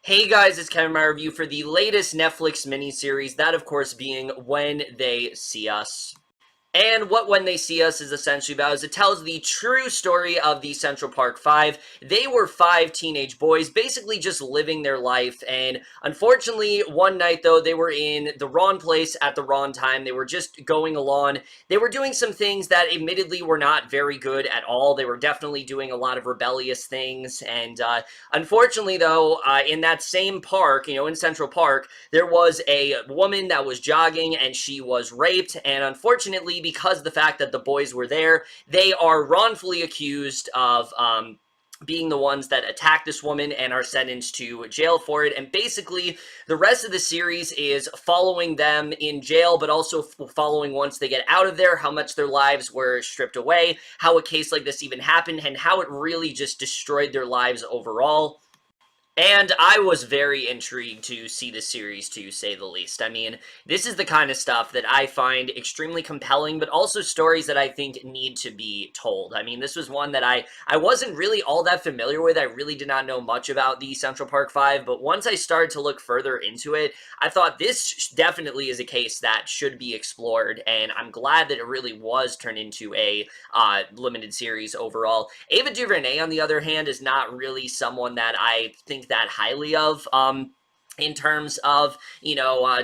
Hey guys, it's Kevin, my review for the latest Netflix miniseries, that of course being When They See Us. And what When They See Us is essentially about is it tells the true story of the Central Park Five. They were five teenage boys basically just living their life, and unfortunately one night though they were in the wrong place at the wrong time. They were just going along. They were doing some things that admittedly were not very good at all. They were definitely doing a lot of rebellious things, and unfortunately though, in that same park, in Central Park, there was a woman that was jogging and she was raped, and unfortunately because of the fact that the boys were there, they are wrongfully accused of being the ones that attacked this woman and are sentenced to jail for it. And basically, the rest of the series is following them in jail, but also following once they get out of there, how much their lives were stripped away, how a case like this even happened, and how it really just destroyed their lives overall. And I was very intrigued to see the series, to say the least. I mean, this is the kind of stuff that I find extremely compelling, but also stories that I think need to be told. I mean, this was one that I wasn't really all that familiar with. I really did not know much about the Central Park Five, but once I started to look further into it, I thought this definitely is a case that should be explored, and I'm glad that it really was turned into a limited series overall. Ava DuVernay, on the other hand, is not really someone that I think that highly of, in terms of,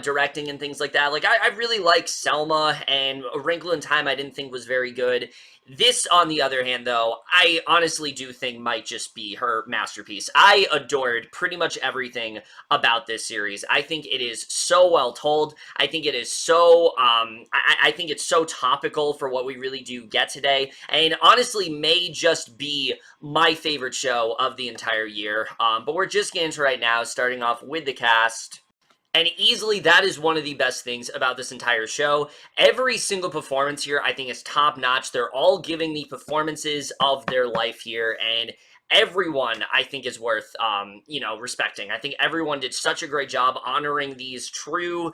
directing and things like that. Like, I really like Selma, and A Wrinkle in Time I didn't think was very good. This, on the other hand, though, I honestly do think might just be her masterpiece. I adored pretty much everything about this series. I think it is so well told. I think it is so, I think it's so topical for what we really do get today, and honestly may just be my favorite show of the entire year. But we're just getting into right now, starting off with the cast. And easily, that is one of the best things about this entire show. Every single performance here, I think, is top-notch. They're all giving the performances of their life here, and everyone, I think, is worth, respecting. I think everyone did such a great job honoring these true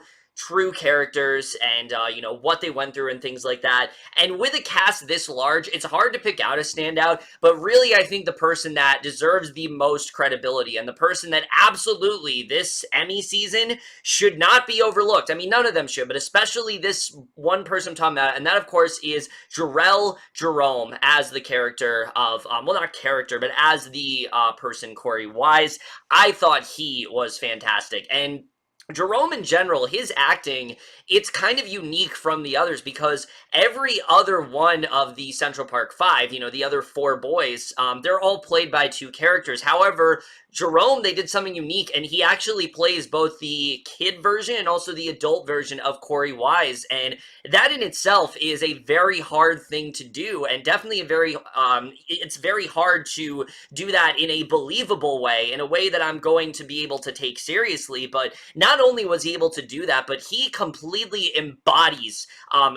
characters and, what they went through and things like that. And with a cast this large, it's hard to pick out a standout, but really I think the person that deserves the most credibility and the person that absolutely this Emmy season should not be overlooked. I mean, none of them should, but especially this one person I'm talking about, and that of course is Jerome as the character of, well, not character, but as the person Corey Wise. I thought he was fantastic, and Jerome in general, his acting, it's kind of unique from the others because every other one of the Central Park Five, the other four boys, they're all played by two characters. However, Jerome, they did something unique, and he actually plays both the kid version and also the adult version of Corey Wise, and that in itself is a very hard thing to do, and definitely it's very hard to do that in a believable way, in a way that I'm going to be able to take seriously. But not only was he able to do that, but he completely embodies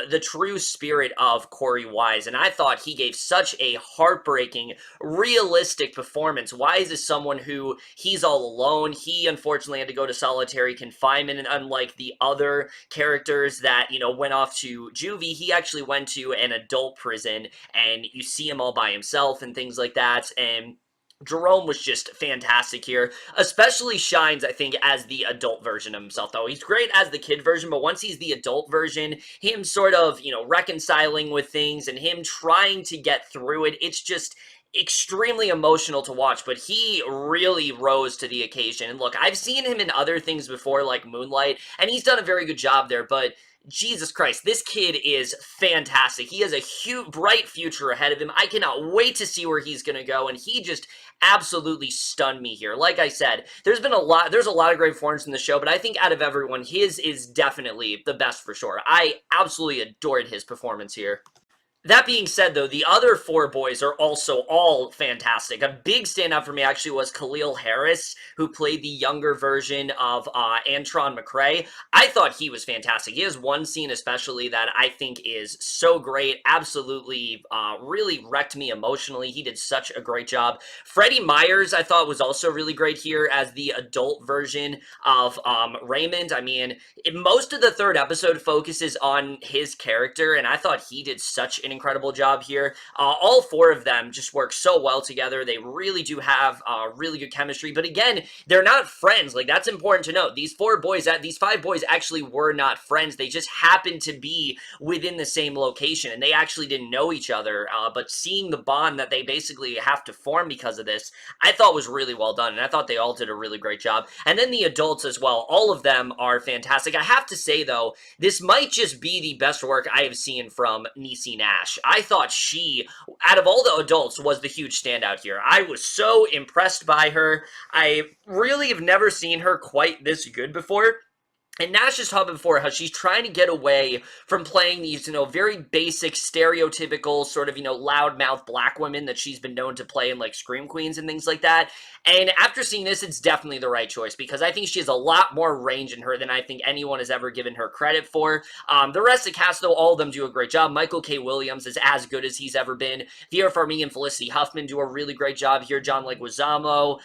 the true spirit of Corey Wise, and I thought he gave such a heartbreaking, realistic performance. Wise is someone who, he's all alone. He unfortunately had to go to solitary confinement, and unlike the other characters that, went off to juvie, he actually went to an adult prison, and you see him all by himself and things like that, and Jerome was just fantastic here, especially shines, I think, as the adult version of himself, though. He's great as the kid version, but once he's the adult version, him sort of, reconciling with things and him trying to get through it, it's just extremely emotional to watch, but he really rose to the occasion. And look, I've seen him in other things before, like Moonlight, and he's done a very good job there, but Jesus Christ, this kid is fantastic. He has a huge, bright future ahead of him. I cannot wait to see where he's going to go, and he just absolutely stunned me here. Like I said, there's a lot of great performances in the show, but I think out of everyone, his is definitely the best for sure. I absolutely adored his performance here. That being said, though, the other four boys are also all fantastic. A big standout for me, actually, was Caleel Herisse, who played the younger version of Antron McCrae. I thought he was fantastic. He has one scene especially that I think is so great, absolutely really wrecked me emotionally. He did such a great job. Freddy Myers, I thought, was also really great here as the adult version of Raymond. I mean, most of the third episode focuses on his character, and I thought he did such an an incredible job here. All four of them just work so well together. They really do have really good chemistry. But again, they're not friends. Like, that's important to note. These five boys actually were not friends. They just happened to be within the same location, and they actually didn't know each other. But seeing the bond that they basically have to form because of this, I thought was really well done, and I thought they all did a really great job. And then the adults as well, all of them are fantastic. I have to say, though, this might just be the best work I have seen from Niecy Nash. I thought she, out of all the adults, was the huge standout here. I was so impressed by her. I really have never seen her quite this good before. And Nash has talked before how she's trying to get away from playing these, very basic, stereotypical, sort of, loudmouth black women that she's been known to play in, like, Scream Queens and things like that. And after seeing this, it's definitely the right choice, because I think she has a lot more range in her than I think anyone has ever given her credit for. The rest of the cast, though, all of them do a great job. Michael K. Williams is as good as he's ever been. Vera Farmiga and Felicity Huffman do a really great job here. John Leguizamo.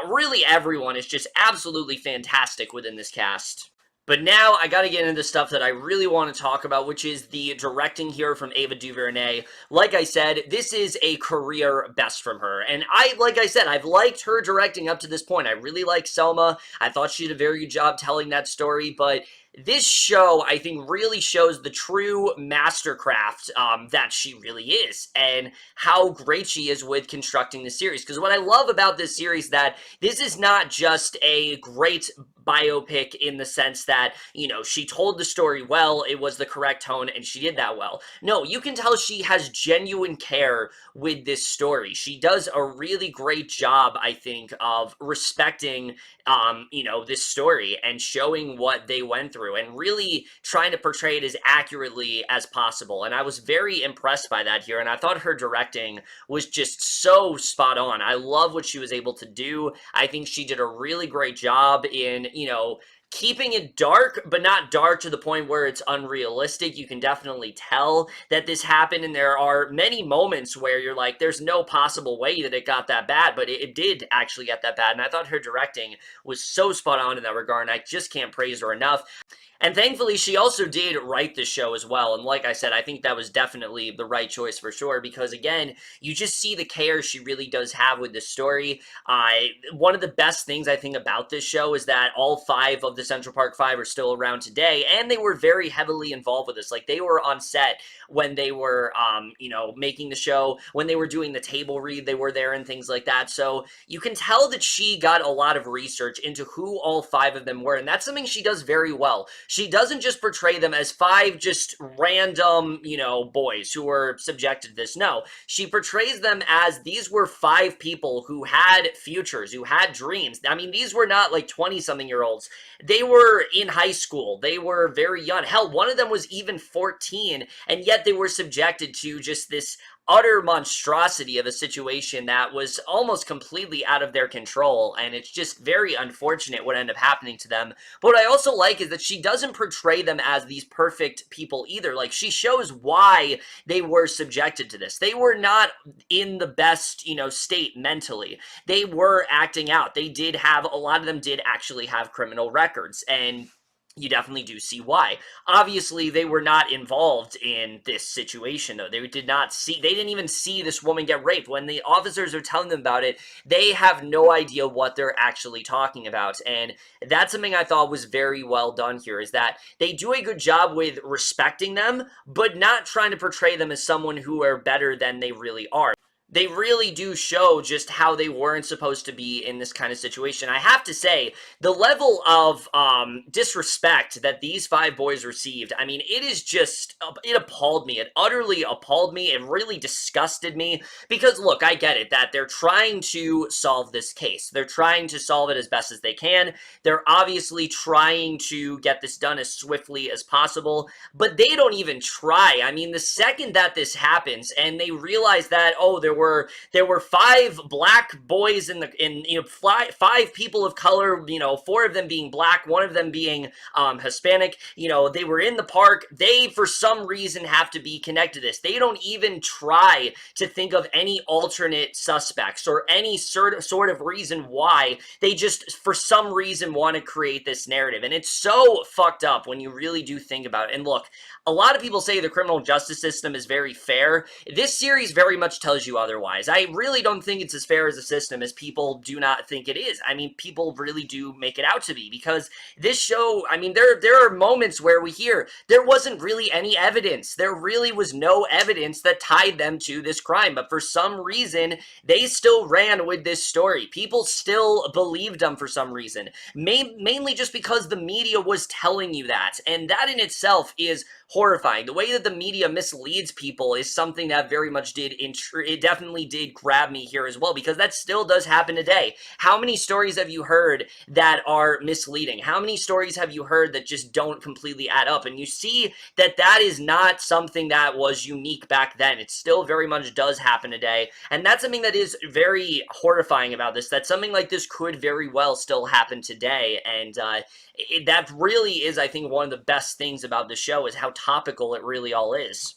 Really everyone is just absolutely fantastic within this cast. But now I gotta get into the stuff that I really want to talk about, which is the directing here from Ava DuVernay. Like I said, this is a career best from her. And like I said, I've liked her directing up to this point. I really like Selma. I thought she did a very good job telling that story, but this show, I think, really shows the true mastercraft that she really is, and how great she is with constructing the series. Because what I love about this series, that this is not just a great biopic in the sense that, she told the story well, it was the correct tone, and she did that well. No, you can tell she has genuine care with this story. She does a really great job, I think, of respecting, this story and showing what they went through and really trying to portray it as accurately as possible. And I was very impressed by that here, and I thought her directing was just so spot on. I love what she was able to do. I think she did a really great job in, keeping it dark, but not dark to the point where it's unrealistic. You can definitely tell that this happened, and there are many moments where you're like, there's no possible way that it got that bad, but it did actually get that bad, and I thought her directing was so spot on in that regard, and I just can't praise her enough. And thankfully, she also did write the show as well. And like I said, I think that was definitely the right choice for sure, because again, you just see the care she really does have with this story. One of the best things I think about this show is that all 5 of the Central Park 5 are still around today, and they were very heavily involved with this. Like, they were on set when they were, making the show. When they were doing the table read, they were there and things like that. So you can tell that she got a lot of research into who all 5 of them were, and that's something she does very well. She doesn't just portray them as 5 just random, boys who were subjected to this. No, she portrays them as these were 5 people who had futures, who had dreams. I mean, these were not like 20-something-year-olds. They were in high school. They were very young. Hell, one of them was even 14, and yet they were subjected to just this utter monstrosity of a situation that was almost completely out of their control, and it's just very unfortunate what ended up happening to them. But what I also like is that she doesn't portray them as these perfect people either. Like, she shows why they were subjected to this. They were not in the best, state mentally. They were acting out. They did have, a lot of them did actually have criminal records, and you definitely do see why. Obviously, they were not involved in this situation, though. They didn't even see this woman get raped. When the officers are telling them about it, they have no idea what they're actually talking about. And that's something I thought was very well done here, is that they do a good job with respecting them, but not trying to portray them as someone who are better than they really are. They really do show just how they weren't supposed to be in this kind of situation. I have to say, the level of disrespect that these 5 boys received, I mean, it is just, it appalled me. It utterly appalled me. It really disgusted me. Because, look, I get it, that they're trying to solve this case. They're trying to solve it as best as they can. They're obviously trying to get this done as swiftly as possible. But they don't even try. I mean, the second that this happens, and they realize that, oh, there were 5 black boys in 5 people of color, 4 of them being black, 1 of them being Hispanic. They were in the park. They, for some reason, have to be connected to this. They don't even try to think of any alternate suspects or any sort of reason why. They just, for some reason, want to create this narrative. And it's so fucked up when you really do think about it. And look, a lot of people say the criminal justice system is very fair. This series very much tells you otherwise. I really don't think it's as fair as a system as people do not think it is. I mean, people really do make it out to be, because this show, I mean, there are moments where we hear there wasn't really any evidence. There really was no evidence that tied them to this crime, but for some reason, they still ran with this story. People still believed them for some reason, mainly just because the media was telling you that, and that in itself is horrifying. The way that the media misleads people is something that very much it definitely did grab me here as well, because that still does happen today. How many stories have you heard that are misleading? How many stories have you heard that just don't completely add up? And you see that that is not something that was unique back then. It still very much does happen today, and that's something that is very horrifying about this, that something like this could very well still happen today. And that really is, I think, one of the best things about the show, is how topical it really all is.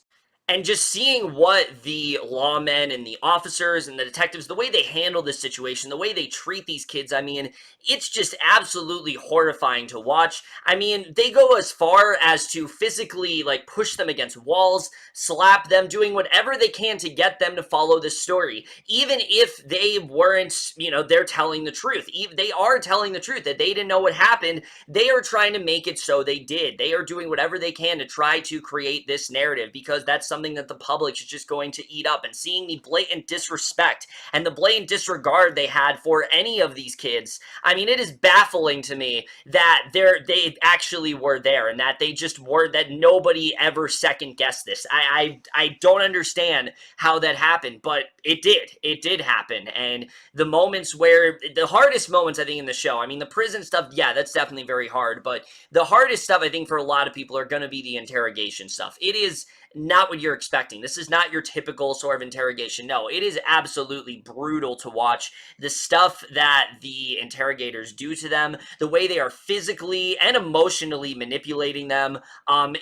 And just seeing what the lawmen and the officers and the detectives, the way they handle this situation, the way they treat these kids, I mean, it's just absolutely horrifying to watch. I mean, they go as far as to physically, like, push them against walls, slap them, doing whatever they can to get them to follow this story. Even if they weren't, you know, they're telling the truth. They are telling the truth, that they didn't know what happened. They are trying to make it so they did. They are doing whatever they can to try to create this narrative, because that's something that the public is just going to eat up. And seeing the blatant disrespect and the blatant disregard they had for any of these kids, I mean, it is baffling to me that they actually were there, and that they just were, that nobody ever second guessed this. I don't understand how that happened, but it did happen. And the moments where, the hardest moments, I think, in the show, I mean, the prison stuff, yeah, that's definitely very hard, but the hardest stuff, I think, for a lot of people are going to be the interrogation stuff. It is not what you're expecting. This is not your typical sort of interrogation. No, it is absolutely brutal to watch. The stuff that the interrogators do to them, the way they are physically and emotionally manipulating them,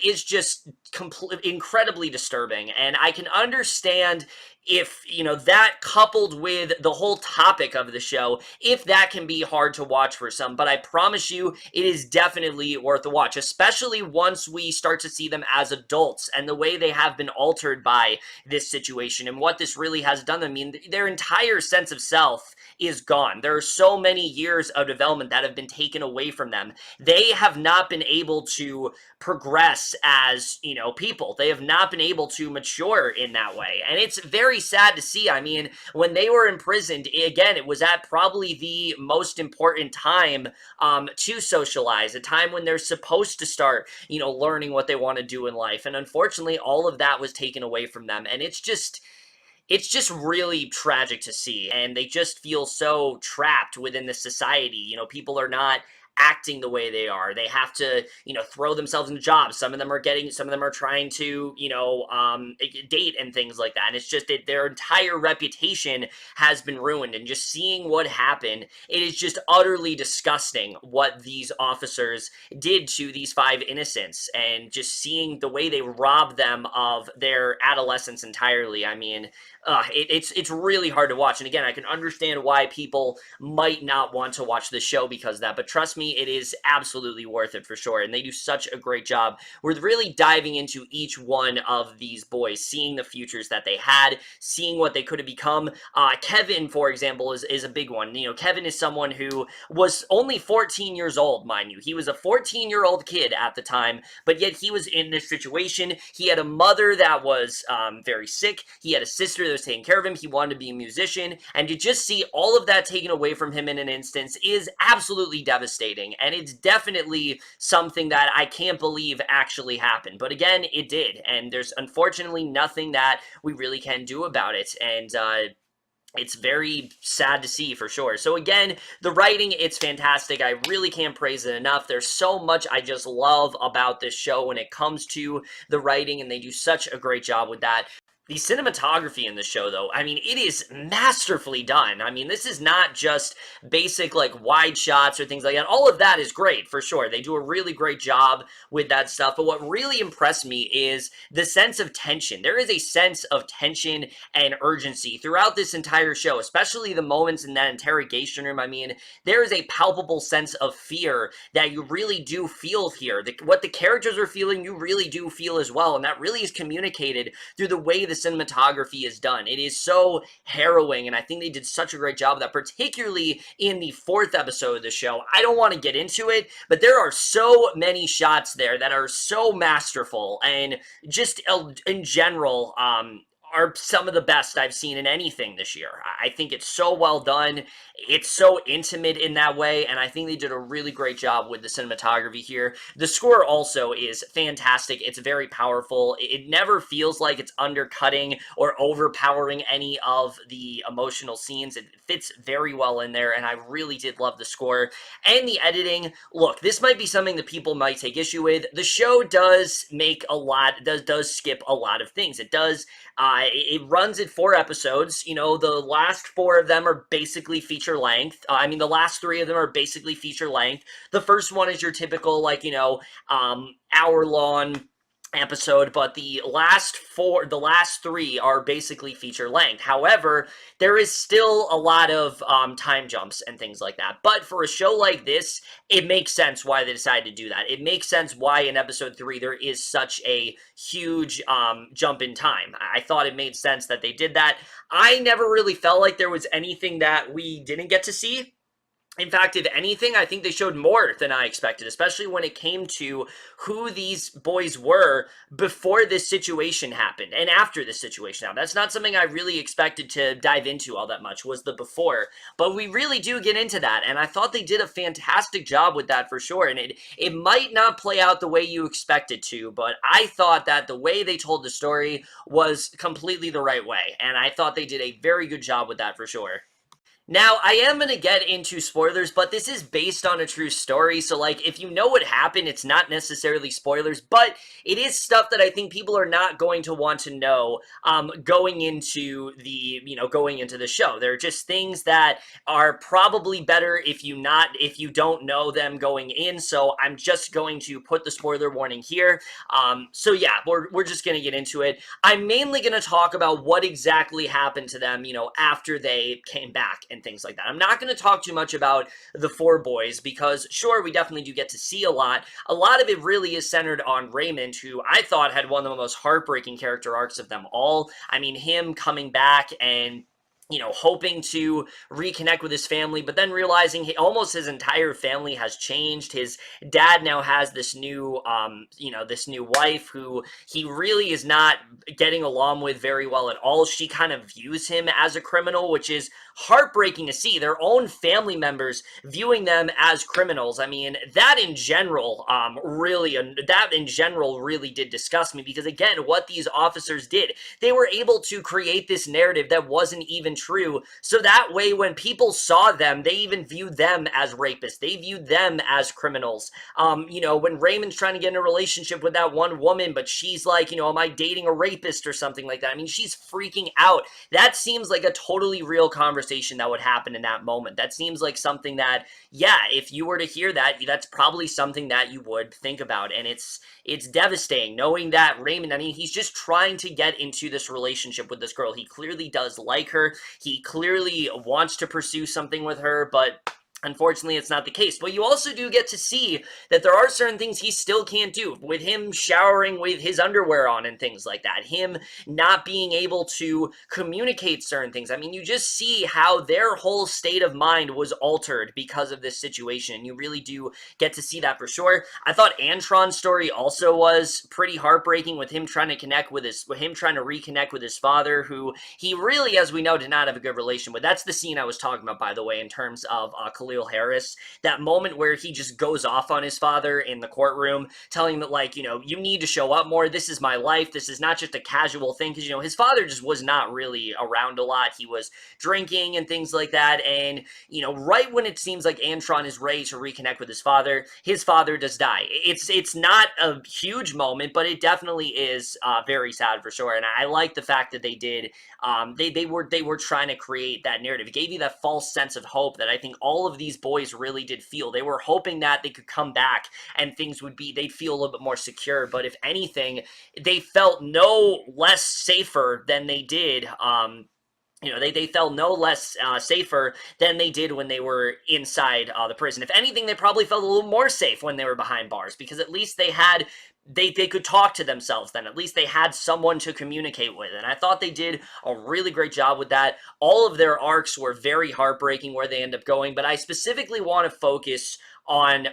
is just incredibly disturbing. And I can understand if, you know, that coupled with the whole topic of the show, if that can be hard to watch for some, but I promise you, it is definitely worth a watch, especially once we start to see them as adults and the way they have been altered by this situation and what this really has done. I mean, their entire sense of self is gone. There are so many years of development that have been taken away from them. They have not been able to progress as, you know, people. They have not been able to mature in that way. And it's very sad to see. I mean, when they were imprisoned, again, it was at probably the most important time to socialize, a time when they're supposed to start, you know, learning what they want to do in life. And unfortunately, all of that was taken away from them. And it's just really tragic to see, and they just feel so trapped within the society. You know, people are not acting the way they are. They have to, you know, throw themselves into jobs. Some of them are trying to, you know, date and things like that. And it's just that their entire reputation has been ruined. And just seeing what happened, it is just utterly disgusting what these officers did to these 5 innocents. And just seeing the way they robbed them of their adolescence entirely. I mean, it's really hard to watch. And again, I can understand why people might not want to watch this show because of that, but trust me, it is absolutely worth it for sure. And they do such a great job with really diving into each one of these boys, seeing the futures that they had, seeing what they could have become. Kevin, for example, is a big one. You know, Kevin is someone who was only 14 years old, mind you. He was a 14-year-old kid at the time, but yet he was in this situation. He had a mother that was very sick. He had a sister that was taking care of him. He wanted to be a musician, and to just see all of that taken away from him in an instance is absolutely devastating. And it's definitely something that I can't believe actually happened. But again, it did. And there's unfortunately nothing that we really can do about it. And it's very sad to see for sure. So again, the writing, it's fantastic. I really can't praise it enough. There's so much I just love about this show when it comes to the writing, and they do such a great job with that. The cinematography in the show, though, I mean, it is masterfully done. I mean, this is not just basic, like, wide shots or things like that. All of that is great, for sure. They do a really great job with that stuff. But what really impressed me is the sense of tension. There is a sense of tension and urgency throughout this entire show, especially the moments in that interrogation room. I mean, there is a palpable sense of fear that you really do feel here. What the characters are feeling, you really do feel as well. And that really is communicated through the way the cinematography is done. It is so harrowing, and I think they did such a great job of that, particularly in the 4th episode of the show. I don't want to get into it, but there are so many shots there that are so masterful, and just in general, are some of the best I've seen in anything this year. I think it's so well done. It's so intimate in that way, and I think they did a really great job with the cinematography here. The score also is fantastic. It's very powerful. It never feels like it's undercutting or overpowering any of the emotional scenes. It fits very well in there, and I really did love the score. And the editing, look, this might be something that people might take issue with. The show does make a lot, does skip a lot of things. It does, it runs at 4 episodes. You know, the last 4 of them are basically feature length. I mean, the last 3 of them are basically feature length. The first one is your typical, like, you know, hour-long episode, but the last 3 are basically feature length. However, there is still a lot of time jumps and things like that. But for a show like this, it makes sense why they decided to do that. It makes sense why in episode 3 there is such a huge jump in time. I thought it made sense that they did that. I never really felt like there was anything that we didn't get to see. In fact, if anything, I think they showed more than I expected, especially when it came to who these boys were before this situation happened and after this situation happened. That's not something I really expected to dive into all that much, was the before. But we really do get into that, and I thought they did a fantastic job with that for sure. And it might not play out the way you expect it to, but I thought that the way they told the story was completely the right way, and I thought they did a very good job with that for sure. Now, I am going to get into spoilers, but this is based on a true story, so, like, if you know what happened, it's not necessarily spoilers, but it is stuff that I think people are not going to want to know going into the show. They're just things that are probably better if you don't know them going in, so I'm just going to put the spoiler warning here. So yeah, we're just going to get into it. I'm mainly going to talk about what exactly happened to them, you know, after they came back and things like that. I'm not going to talk too much about the 4 boys because, sure, we definitely do get to see a lot. A lot of it really is centered on Raymond, who I thought had one of the most heartbreaking character arcs of them all. I mean, him coming back and, you know, hoping to reconnect with his family, but then realizing almost his entire family has changed. His dad now has this new, this new wife who he really is not getting along with very well at all. She kind of views him as a criminal, which is heartbreaking to see. Their own family members viewing them as criminals. I mean, that in general really did disgust me, because again, what these officers did, they were able to create this narrative that wasn't even true, so that way when people saw them, they even viewed them as rapists. They viewed them as criminals. You know, when Raymond's trying to get in a relationship with that one woman, but she's like, you know, am I dating a rapist or something like that? I mean, she's freaking out. That seems like a totally real conversation that would happen in that moment. That seems like something that, yeah, if you were to hear that, that's probably something that you would think about. And it's devastating knowing that Raymond, I mean, he's just trying to get into this relationship with this girl. He clearly does like her. He clearly wants to pursue something with her, but unfortunately, it's not the case. But you also do get to see that there are certain things he still can't do, with him showering with his underwear on and things like that, him not being able to communicate certain things. I mean, you just see how their whole state of mind was altered because of this situation, and you really do get to see that for sure. I thought Antron's story also was pretty heartbreaking, with him trying to reconnect with his father, who he really, as we know, did not have a good relation with. That's the scene I was talking about, by the way, in terms of Caleel Caleel Herisse, that moment where he just goes off on his father in the courtroom, telling him that, like, you know, you need to show up more, this is my life, this is not just a casual thing, because, you know, his father just was not really around a lot, he was drinking and things like that, and, you know, right when it seems like Antron is ready to reconnect with his father does die. It's not a huge moment, but it definitely is very sad for sure, and I like the fact that they did, they were trying to create that narrative. It gave you that false sense of hope that I think all of these boys really did feel. They were hoping that they could come back and things would be, they'd feel a little bit more secure, but if anything, they felt no less safer than they did, you know, they felt no less safer than they did when they were inside the prison. If anything, they probably felt a little more safe when they were behind bars, because at least they had, they could talk to themselves then. At least they had someone to communicate with, and I thought they did a really great job with that. All of their arcs were very heartbreaking where they end up going, but I specifically want to focus on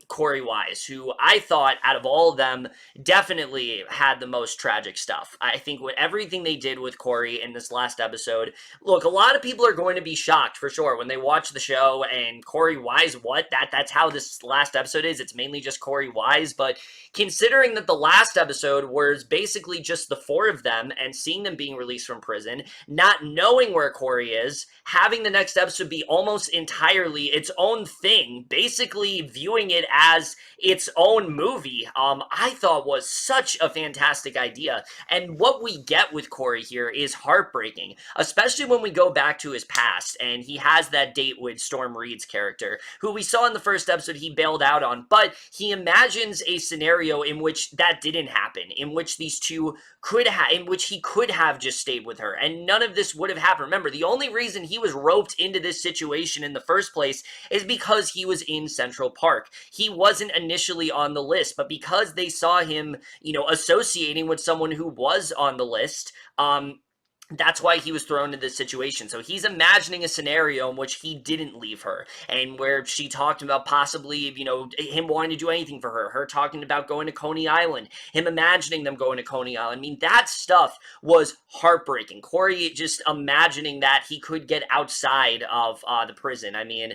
Corey Wise, who I thought, out of all of them, definitely had the most tragic stuff. I think with everything they did with Corey in this last episode, look, a lot of people are going to be shocked, for sure, when they watch the show, and Corey Wise, what? That's how this last episode is? It's mainly just Corey Wise, but considering that the last episode was basically just the four of them, and seeing them being released from prison, not knowing where Corey is, having the next episode be almost entirely its own thing, basically viewing it as its own movie, I thought was such a fantastic idea. And what we get with Corey here is heartbreaking, especially when we go back to his past, and he has that date with Storm Reed's character, who we saw in the first episode he bailed out on, but he imagines a scenario in which that didn't happen, in which these two could have, in which he could have just stayed with her, and none of this would have happened. Remember, the only reason he was roped into this situation in the first place is because he was in Central Park. He wasn't initially on the list, but because they saw him, you know, associating with someone who was on the list, that's why he was thrown into this situation. So he's imagining a scenario in which he didn't leave her, and where she talked about possibly, you know, him wanting to do anything for her talking about going to Coney Island, him imagining them going to Coney Island. I mean, that stuff was heartbreaking. Corey just imagining that he could get outside of the prison. I mean,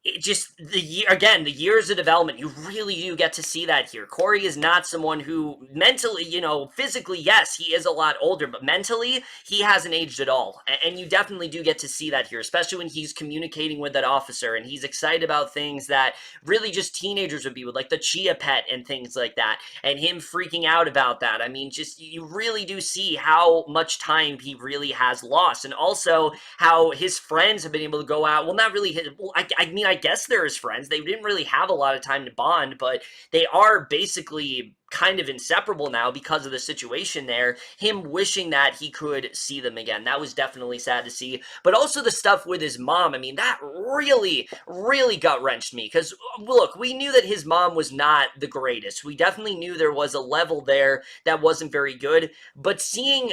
it just, the years of development, you really do get to see that here. Corey is not someone who mentally, you know, physically, yes, he is a lot older, but mentally, he hasn't aged at all. And you definitely do get to see that here, especially when he's communicating with that officer, and he's excited about things that really just teenagers would be with, like the Chia Pet and things like that, and him freaking out about that. I mean, just, you really do see how much time he really has lost, and also how his friends have been able to go out, well, not really, well, I mean, I guess they're his friends. They didn't really have a lot of time to bond, but they are basically kind of inseparable now because of the situation there. Him wishing that he could see them again. That was definitely sad to see. But also the stuff with his mom, I mean, that really, really gut-wrenched me. Because, look, we knew that his mom was not the greatest. We definitely knew there was a level there that wasn't very good. But seeing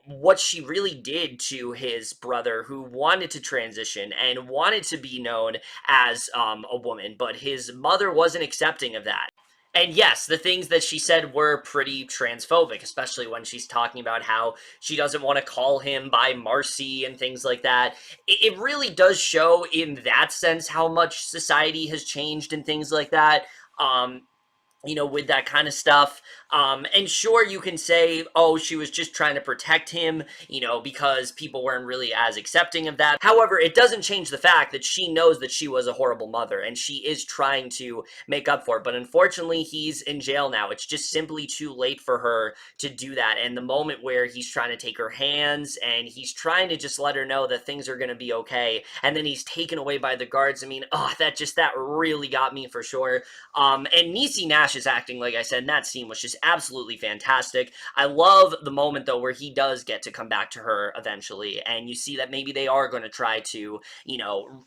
what she really did to his brother, who wanted to transition and wanted to be known as a woman, but his mother wasn't accepting of that. And yes, the things that she said were pretty transphobic, especially when she's talking about how she doesn't want to call him by Marcy and things like that. It really does show in that sense how much society has changed and things like that. You know, with that kind of stuff. And sure, you can say, oh, she was just trying to protect him, you know, because people weren't really as accepting of that. However, it doesn't change the fact that she knows that she was a horrible mother, and she is trying to make up for it. But unfortunately, he's in jail now. It's just simply too late for her to do that. And the moment where he's trying to take her hands, and he's trying to just let her know that things are going to be okay, and then he's taken away by the guards. I mean, oh, that really got me for sure. And Niecy Nash is acting, like I said, in that scene was just absolutely fantastic. I love the moment, though, where he does get to come back to her eventually, and you see that maybe they are going to try to, you know,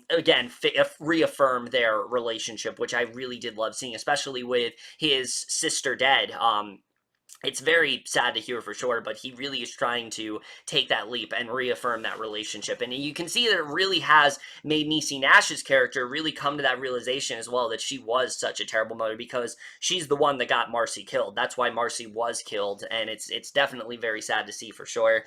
again, reaffirm their relationship, which I really did love seeing, especially with his sister dead. It's very sad to hear for sure, but he really is trying to take that leap and reaffirm that relationship. And you can see that it really has made Niecy Nash's character really come to that realization as well, that she was such a terrible mother, because she's the one that got Marcy killed. That's why Marcy was killed, and it's definitely very sad to see for sure.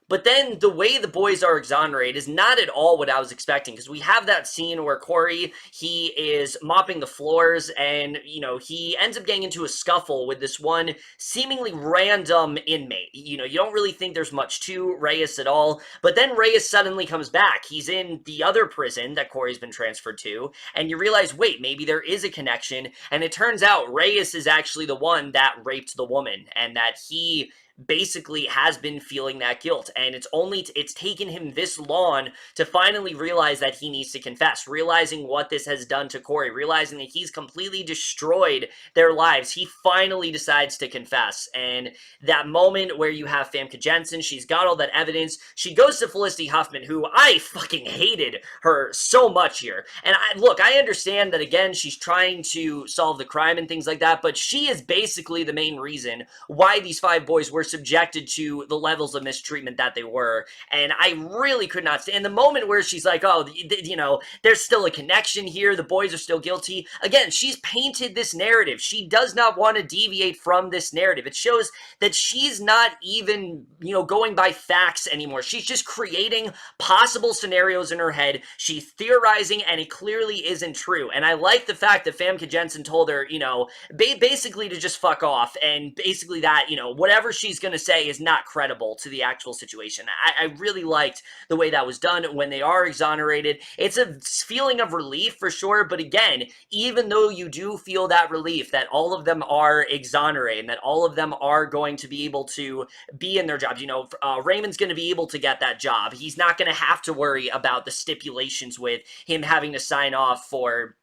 But then the way the boys are exonerated is not at all what I was expecting, because we have that scene where Corey, he is mopping the floors, and, you know, he ends up getting into a scuffle with this one seemingly random inmate. You know, you don't really think there's much to Reyes at all, but then Reyes suddenly comes back. He's in the other prison that Corey's been transferred to, and you realize, wait, maybe there is a connection, and it turns out Reyes is actually the one that raped the woman, and that he basically has been feeling that guilt, and it's taken him this long to finally realize that he needs to confess, realizing what this has done to Corey, realizing that he's completely destroyed their lives. He finally decides to confess, and that moment where you have Famke Janssen, she's got all that evidence, she goes to Felicity Huffman, who I fucking hated her so much here, and I understand that, again, she's trying to solve the crime and things like that, but she is basically the main reason why these 5 boys were subjected to the levels of mistreatment that they were, and I really could not stand the moment where she's like, oh, you know, there's still a connection here, the boys are still guilty. Again, she's painted this narrative. She does not want to deviate from this narrative. It shows that she's not even, you know, going by facts anymore. She's just creating possible scenarios in her head. She's theorizing, and it clearly isn't true. And I like the fact that Famke Janssen told her, you know, basically to just fuck off, and basically that, you know, whatever she's going to say is not credible to the actual situation. I really liked the way that was done when they are exonerated. It's a feeling of relief for sure, but again, even though you do feel that relief that all of them are exonerated and that all of them are going to be able to be in their jobs, you know, Raymond's going to be able to get that job. He's not going to have to worry about the stipulations with him having to sign off for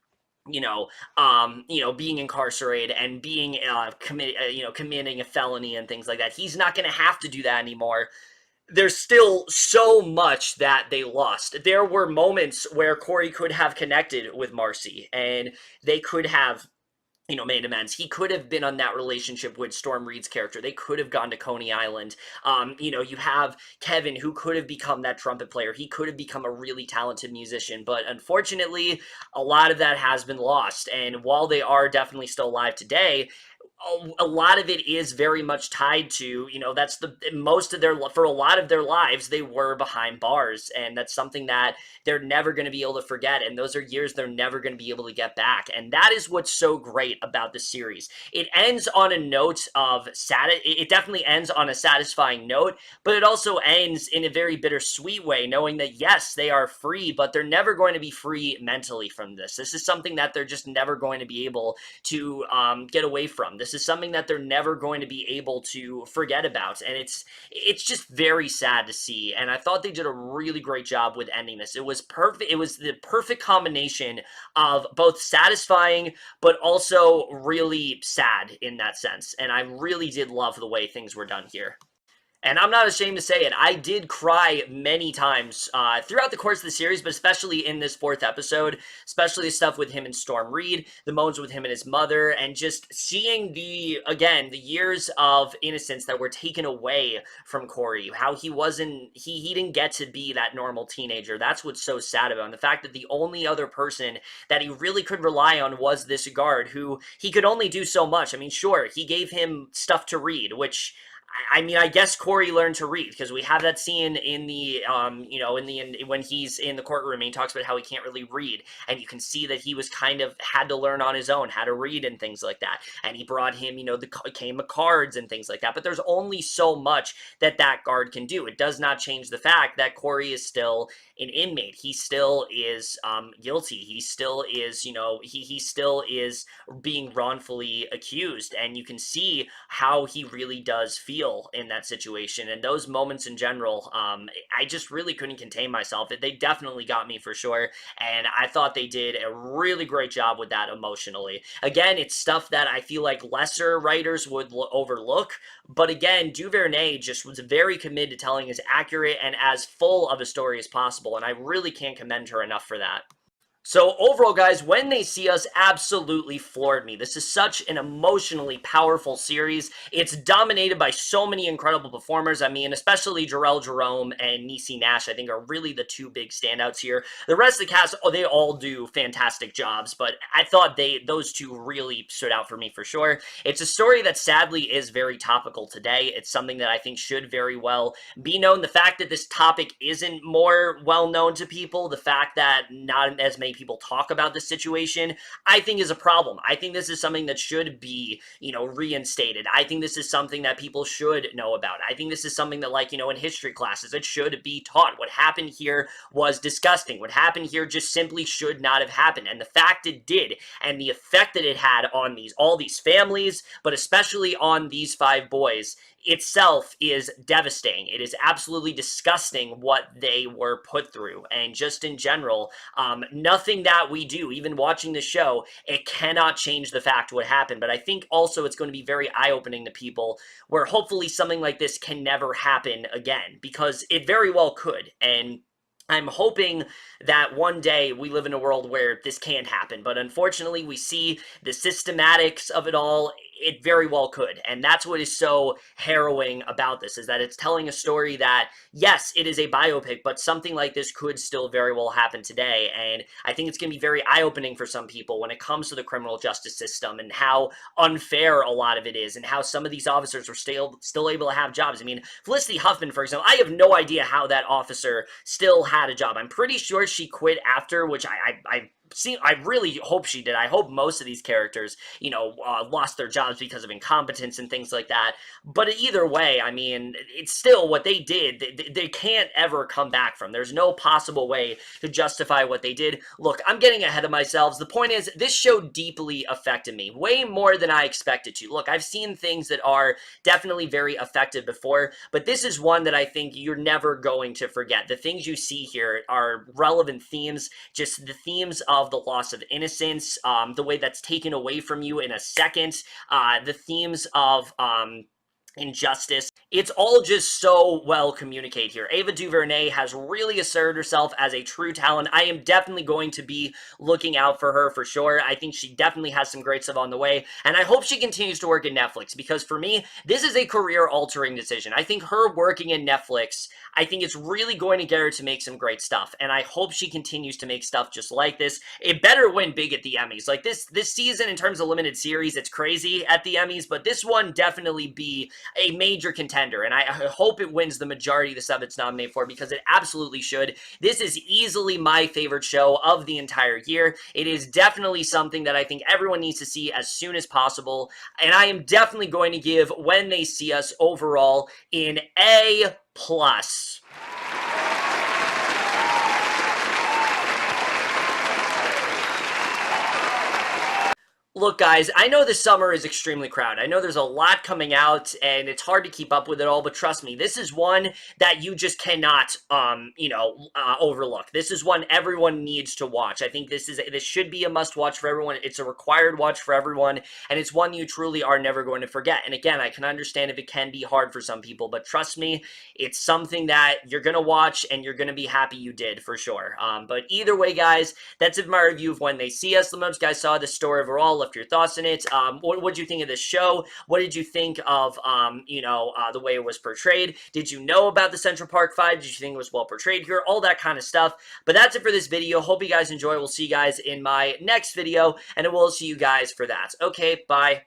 being incarcerated and being committing a felony and things like that. He's not going to have to do that anymore. There's still so much that they lost. There were moments where Corey could have connected with Marcy, and they could have, you know, made amends. He could have been on that relationship with Storm Reed's character. They could have gone to Coney Island. You have Kevin, who could have become that trumpet player. He could have become a really talented musician, but unfortunately, a lot of that has been lost. And while they are definitely still alive today, a lot of it is very much tied to, you know, that's for a lot of their lives, they were behind bars, and that's something that they're never going to be able to forget, and those are years they're never going to be able to get back, and that is what's so great about the series. It ends on a note of it definitely ends on a satisfying note, but it also ends in a very bittersweet way, knowing that yes, they are free, but they're never going to be free mentally from this. This is something that they're just never going to be able to get away from. This is something that they're never going to be able to forget about, and it's just very sad to see, and I thought they did a really great job with ending this. It was perfect. It was the perfect combination of both satisfying but also really sad in that sense, and I really did love the way things were done here. And I'm not ashamed to say it, I did cry many times throughout the course of the series, but especially in this 4th episode, especially the stuff with him and Storm Reed, the moments with him and his mother, and just seeing the years of innocence that were taken away from Corey, how he didn't get to be that normal teenager. That's what's so sad about him. The fact that the only other person that he really could rely on was this guard, who he could only do so much. I mean, sure, he gave him stuff to read, which, I mean, I guess Corey learned to read, because we have that scene in the, when he's in the courtroom and he talks about how he can't really read, and you can see that he was had to learn on his own how to read and things like that, and he brought him, the game of cards and things like that, but there's only so much that guard can do. It does not change the fact that Corey is still an inmate. He still is guilty. He still is, he still is being wrongfully accused, and you can see how he really does feel in that situation, and those moments in general, I just really couldn't contain myself. They definitely got me for sure, and I thought they did a really great job with that emotionally. Again, it's stuff that I feel like lesser writers would overlook, but again, DuVernay just was very committed to telling as accurate and as full of a story as possible, and I really can't commend her enough for that. So overall, guys, When They See Us absolutely floored me. This is such an emotionally powerful series. It's dominated by so many incredible performers. I mean, especially Jharrel, Jerome, and Niecy, Nash, I think are really the two big standouts here. The rest of the cast, oh, they all do fantastic jobs, but I thought those two really stood out for me for sure. It's a story that sadly is very topical today. It's something that I think should very well be known. The fact that this topic isn't more well known to people, the fact that not as many people talk about this situation, I think is a problem. I think this is something that should be, reinstated. I think this is something that people should know about. I think this is something that, like, in history classes, it should be taught. What happened here was disgusting. What happened here just simply should not have happened. And the fact it did, and the effect that it had on all these families, but especially on these 5 boys, itself is devastating. It is absolutely disgusting what they were put through. And just in general, nothing that we do, even watching the show, it cannot change the fact what happened. But I think also it's going to be very eye-opening to people where hopefully something like this can never happen again, because it very well could. And I'm hoping that one day we live in a world where this can't happen, but unfortunately we see the systematics of it all. It very well could, and that's what is so harrowing about this, is that it's telling a story that, yes, it is a biopic, but something like this could still very well happen today, and I think it's going to be very eye-opening for some people when it comes to the criminal justice system and how unfair a lot of it is, and how some of these officers are still able to have jobs. I mean, Felicity Huffman, for example, I have no idea how that officer still had a job. I'm pretty sure she quit after, which I really hope she did. I hope most of these characters, lost their jobs because of incompetence and things like that. But either way, I mean, it's still what they did. They can't ever come back from. There's no possible way to justify what they did. Look, I'm getting ahead of myself. The point is, this show deeply affected me, way more than I expected to. Look, I've seen things that are definitely very effective before, but this is one that I think you're never going to forget. The things you see here are relevant themes, just the themes of the loss of innocence, the way that's taken away from you in a second, the themes of injustice. It's all just so well communicated here. Ava DuVernay has really asserted herself as a true talent. I am definitely going to be looking out for her for sure. I think she definitely has some great stuff on the way, and I hope she continues to work in Netflix, because for me, this is a career-altering decision. I think her working in Netflix, I think it's really going to get her to make some great stuff, and I hope she continues to make stuff just like this. It better win big at the Emmys. Like, this season, in terms of limited series, it's crazy at the Emmys, but this one definitely be a major contender, and I hope it wins the majority of the stuff it's nominated for, because it absolutely should. This is easily my favorite show of the entire year. It is definitely something that I think everyone needs to see as soon as possible, and I am definitely going to give When They See Us overall an A+. Look, guys, I know this summer is extremely crowded. I know there's a lot coming out, and it's hard to keep up with it all, but trust me, this is one that you just cannot, overlook. This is one everyone needs to watch. I think this should be a must-watch for everyone. It's a required watch for everyone, and it's one you truly are never going to forget. And again, I can understand if it can be hard for some people, but trust me, it's something that you're going to watch, and you're going to be happy you did, for sure. But either way, guys, that's it for my review of When They See Us. Let me know if you guys saw this story overall, your thoughts in it. What did you think of this show? What did you think of, the way it was portrayed? Did you know about the Central Park 5? Did you think it was well portrayed here? All that kind of stuff. But that's it for this video. Hope you guys enjoy. We'll see you guys in my next video, and I will see you guys for that. Okay, bye.